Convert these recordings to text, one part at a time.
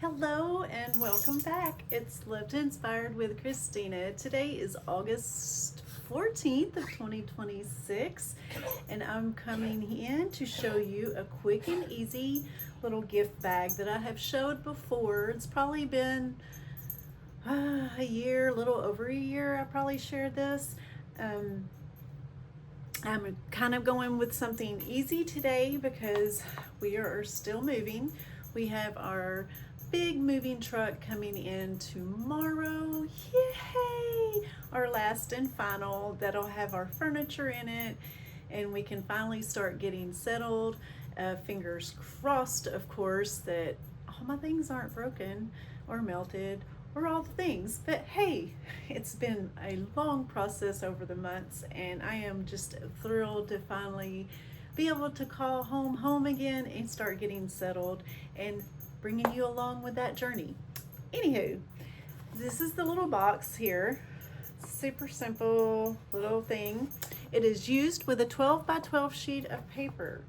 Hello and welcome back. It's Love Inspired with Christina. Today is August 14th of 2026 and I'm coming in to show you a quick and easy little gift bag that I have showed before. It's probably been a year, a little over a year I probably shared this. I'm kind of going with something easy today because we are still moving. We have our big moving truck coming in tomorrow. Yay! Our last and final that'll have our furniture in it and we can finally start getting settled. Fingers crossed, of course, that all my things aren't broken or melted or all the things, but hey, it's been a long process over the months and I am just thrilled to finally be able to call home again and start getting settled and bringing you along with that journey. Anywho, this is the little box here. Super simple little thing. It is used with a 12 by 12 sheet of paper.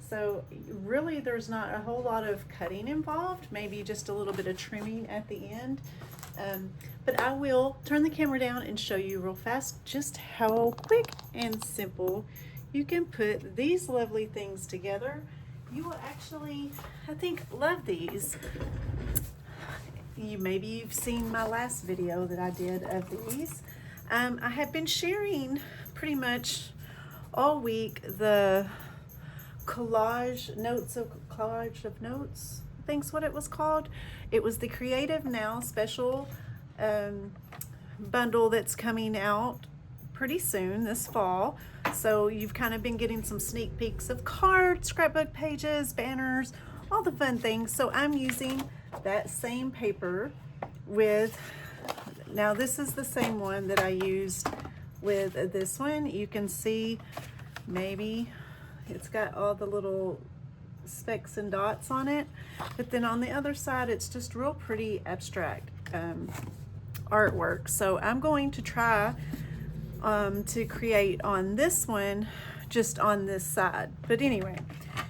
So really there's not a whole lot of cutting involved, maybe just a little bit of trimming at the end. But I will turn the camera down and show you real fast just how quick and simple you can put these lovely things together. You will actually, I think, love these. Maybe you've seen my last video that I did of these. I have been sharing pretty much all week the collage of notes, I think's what it was called. It was the Creative Now special bundle that's coming out pretty soon this fall. So you've kind of been getting some sneak peeks of cards, scrapbook pages, banners, all the fun things. So I'm using that same paper with, now this is the same one that I used with this one. You can see maybe it's got all the little specks and dots on it, but then on the other side it's just real pretty abstract artwork. So I'm going to try to create on this one, just on this side. But anyway,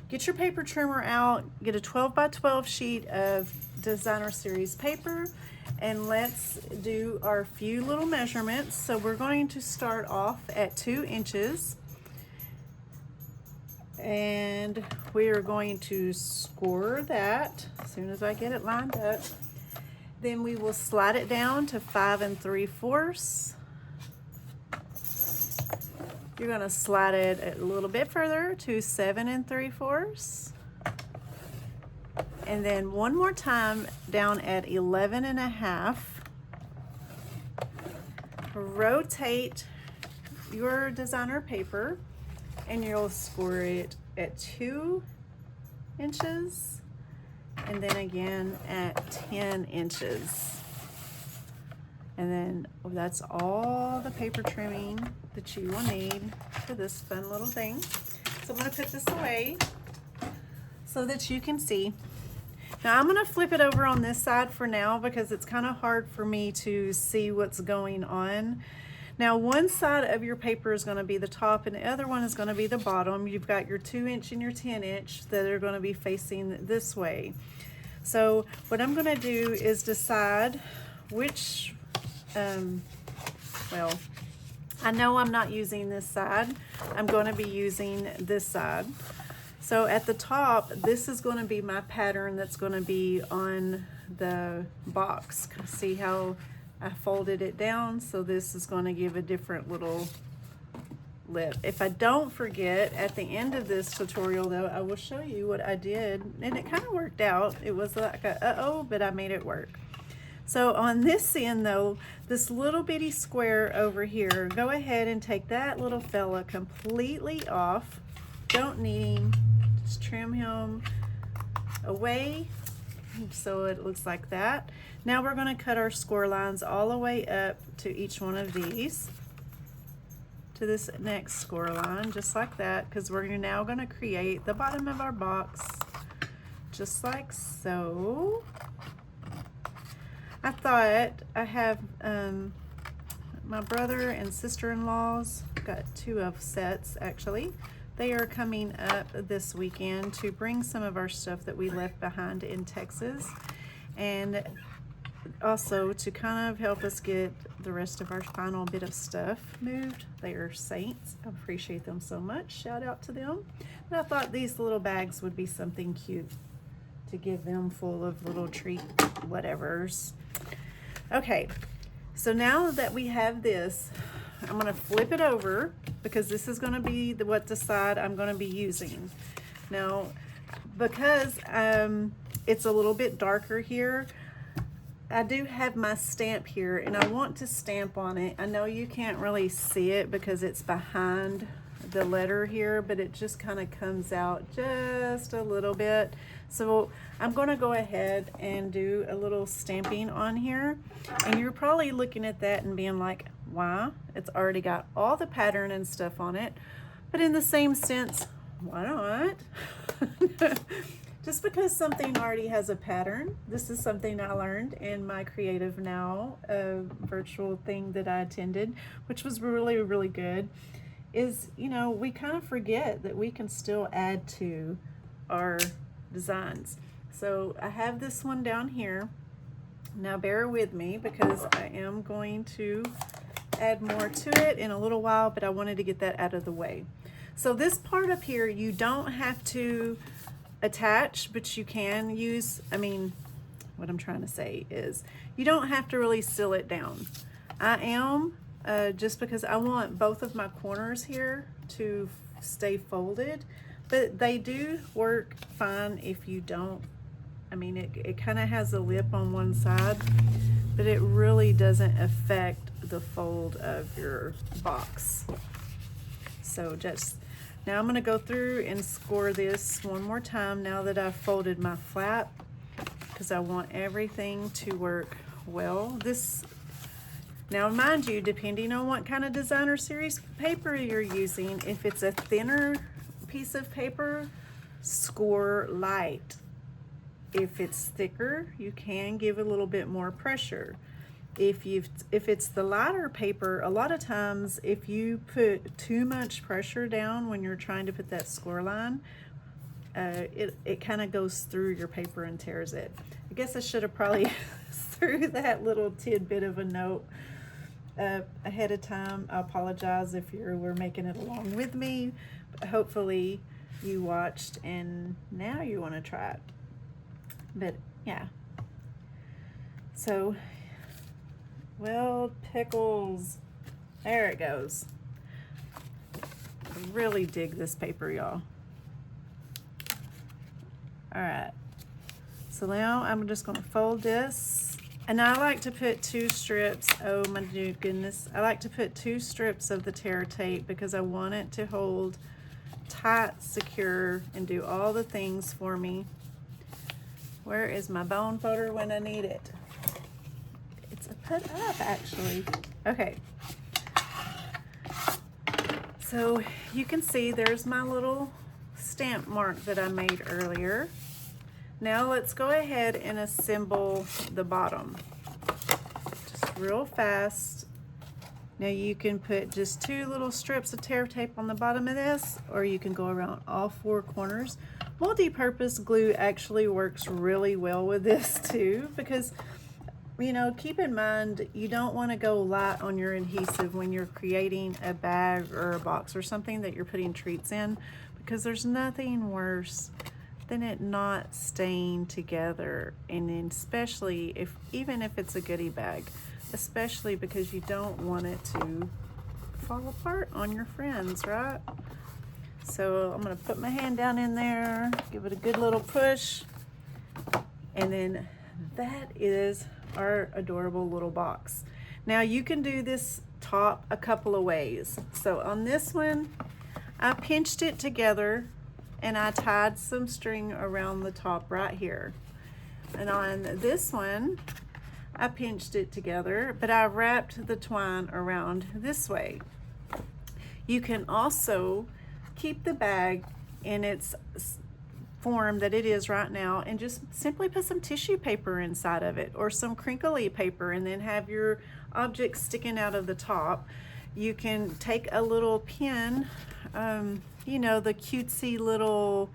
get your paper trimmer out, get a 12 by 12 sheet of designer series paper, and let's do our few little measurements. So we're going to start off at 2 inches and we are going to score that as soon as I get it lined up. Then we will slide it down to 5 3/4. You're going to slide it a little bit further to 7 3/4. And then one more time down at 11 1/2. Rotate your designer paper and you'll score it at 2 inches and then again at 10 inches. And then that's all the paper trimming that you will need for this fun little thing. So I'm going to put this away so that you can see. Now I'm going to flip it over on this side for now because it's kind of hard for me to see what's going on. Now one side of your paper is going to be the top and the other one is going to be the bottom. You've got your 2 inch and your 10 inch that are going to be facing this way. So what I'm going to do is decide which, well, I know I'm not using this side. I'm going to be using this side. So at the top, this is going to be my pattern that's going to be on the box. See how I folded it down? So this is going to give a different little lip. If I don't forget, at the end of this tutorial though, I will show you what I did and it kind of worked out. It was like a uh-oh, but I made it work. So on this end though, this little bitty square over here, go ahead and take that little fella completely off. Don't need him, just trim him away so it looks like that. Now we're going to cut our score lines all the way up to each one of these, to this next score line, just like that, because we're now going to create the bottom of our box just like so. I thought I have my brother and sister-in-laws, got 2 of sets actually. They are coming up this weekend to bring some of our stuff that we left behind in Texas. and also to kind of help us get the rest of our final bit of stuff moved. They are saints. I appreciate them so much. Shout out to them. And I thought these little bags would be something cute to give them, full of little treat whatevers. Okay, so now that we have this, I'm going to flip it over because this is going to be what the side I'm going to be using. Now, because it's a little bit darker here, I do have my stamp here and I want to stamp on it. I know you can't really see it because it's behind the letter here, but it just kind of comes out just a little bit. So I'm going to go ahead and do a little stamping on here, and you're probably looking at that and being like, why? It's already got all the pattern and stuff on it. But in the same sense, why not? Just because something already has a pattern. This is something I learned in my Creative Now virtual thing that I attended, which was really, really good, is, you know, we kind of forget that we can still add to our designs. So I have this one down here. Now bear with me because I am going to add more to it in a little while, but I wanted to get that out of the way. So this part up here, you don't have to attach, but you can use, I mean, what I'm trying to say is you don't have to really seal it down. I am, just because I want both of my corners here to stay folded, but they do work fine if you don't. I mean, it kind of has a lip on one side, but it really doesn't affect the fold of your box. So just, now I'm going to go through and score this one more time now that I've folded my flap, because I want everything to work well. This, now mind you, depending on what kind of designer series paper you're using, if it's a thinner piece of paper, score light. If it's thicker, you can give a little bit more pressure. If it's the lighter paper, a lot of times if you put too much pressure down when you're trying to put that score line, it kind of goes through your paper and tears it. I guess I should have probably threw that little tidbit of a note ahead of time. I apologize if you were making it along with me, but hopefully you watched and now you want to try it. But yeah, so, well, pickles, there it goes. I really dig this paper, y'all. All right, so now I'm just gonna fold this, and I like to put 2 strips, oh my goodness, I like to put 2 strips of the tear tape because I want it to hold tight, secure, and do all the things for me. Where is my bone folder when I need it? It's put up, actually. Okay. So you can see there's my little stamp mark that I made earlier. Now let's go ahead and assemble the bottom. Just real fast. Now you can put just 2 little strips of tear tape on the bottom of this, or you can go around all 4 corners. Multi-purpose glue actually works really well with this too, because, you know, keep in mind, you don't want to go light on your adhesive when you're creating a bag or a box or something that you're putting treats in, because there's nothing worse than it not staying together. And then especially if, even if it's a goodie bag, especially because you don't want it to fall apart on your friends, right? So I'm going to put my hand down in there, give it a good little push, and then that is our adorable little box. Now you can do this top a couple of ways. So on this one, I pinched it together and I tied some string around the top right here. And on this one, I pinched it together, but I wrapped the twine around this way. You can also keep the bag in its form that it is right now and just simply put some tissue paper inside of it, or some crinkly paper, and then have your object sticking out of the top. You can take a little pin, you know, the cutesy little,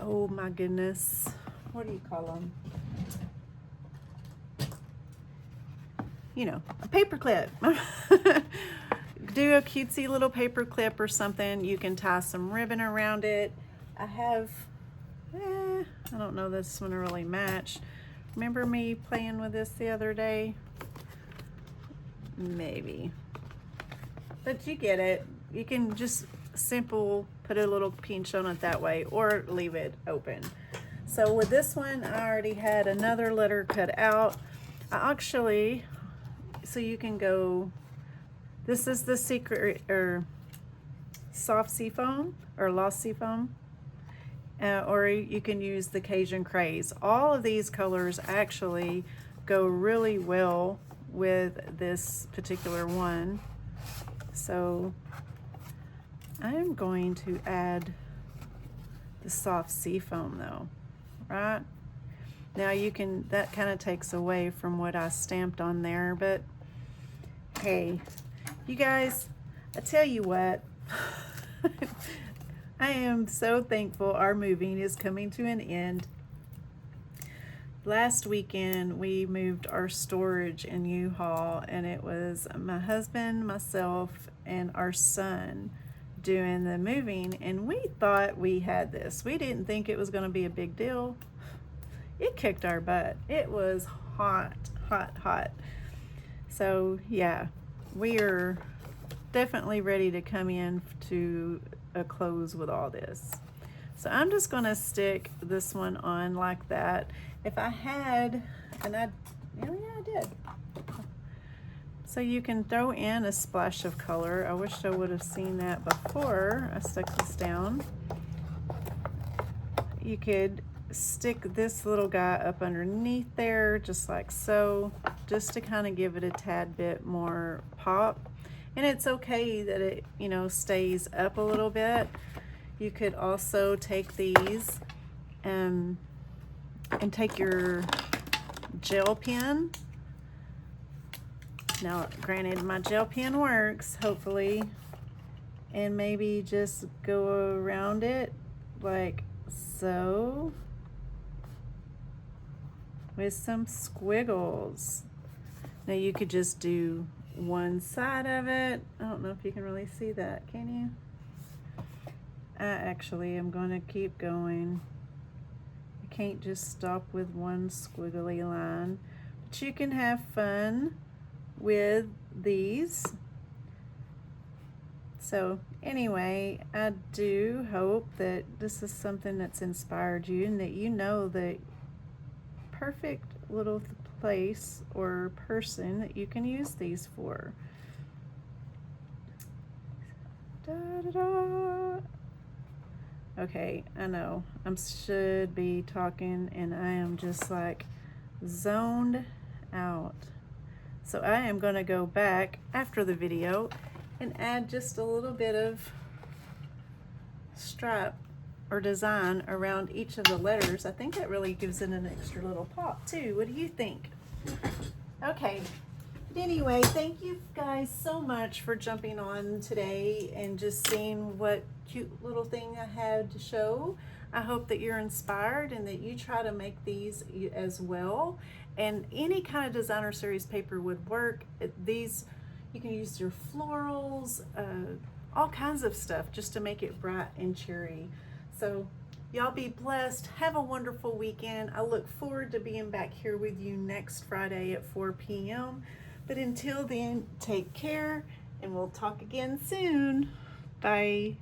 oh my goodness, what do you call them? you know, a paper clip. Do a cutesy little paper clip or something. You can tie some ribbon around it. I have, I don't know this one really match. Remember me playing with this the other day? Maybe. But you get it. You can just simple put a little pinch on it that way or leave it open. So with this one, I already had another letter cut out. I actually, so you can go, this is the secret or soft seafoam or lost seafoam, or you can use the Cajun Craze. All of these colors actually go really well with this particular one. So I'm going to add the soft seafoam though, right? Now you can, that kind of takes away from what I stamped on there, but hey, you guys, I tell you what, I am so thankful our moving is coming to an end. Last weekend we moved our storage in U-Haul, and it was my husband, myself, and our son doing the moving, and we thought we had this. We didn't think it was going to be a big deal. It kicked our butt. It was hot, hot, hot. So yeah, we are definitely ready to come in to a close with all this. So I'm just going to stick this one on like that. If I had, and I did. So you can throw in a splash of color. I wish I would have seen that before I stuck this down. You could stick this little guy up underneath there, just like so, just to kind of give it a tad bit more pop. And it's okay that it, you know, stays up a little bit. You could also take these and take your gel pen. Now, granted, my gel pen works, hopefully, and maybe just go around it like so with some squiggles. Now you could just do one side of it. I don't know if you can really see that, can you? I actually am going to keep going. You can't just stop with one squiggly line, but you can have fun with these. So anyway, I do hope that this is something that's inspired you, and that you know the perfect little place or person that you can use these for. Da, da, da. Okay, I know I should be talking and I am just like zoned out. So I am going to go back after the video and add just a little bit of stripe or design around each of the letters. I think that really gives it an extra little pop too. What do you think? Okay, but anyway, thank you guys so much for jumping on today and just seeing what cute little thing I had to show. I hope that you're inspired and that you try to make these as well. And any kind of designer series paper would work. These, you can use your florals, all kinds of stuff just to make it bright and cheery. So y'all be blessed. Have a wonderful weekend. I look forward to being back here with you next Friday at 4 p.m. But until then, take care and we'll talk again soon. Bye.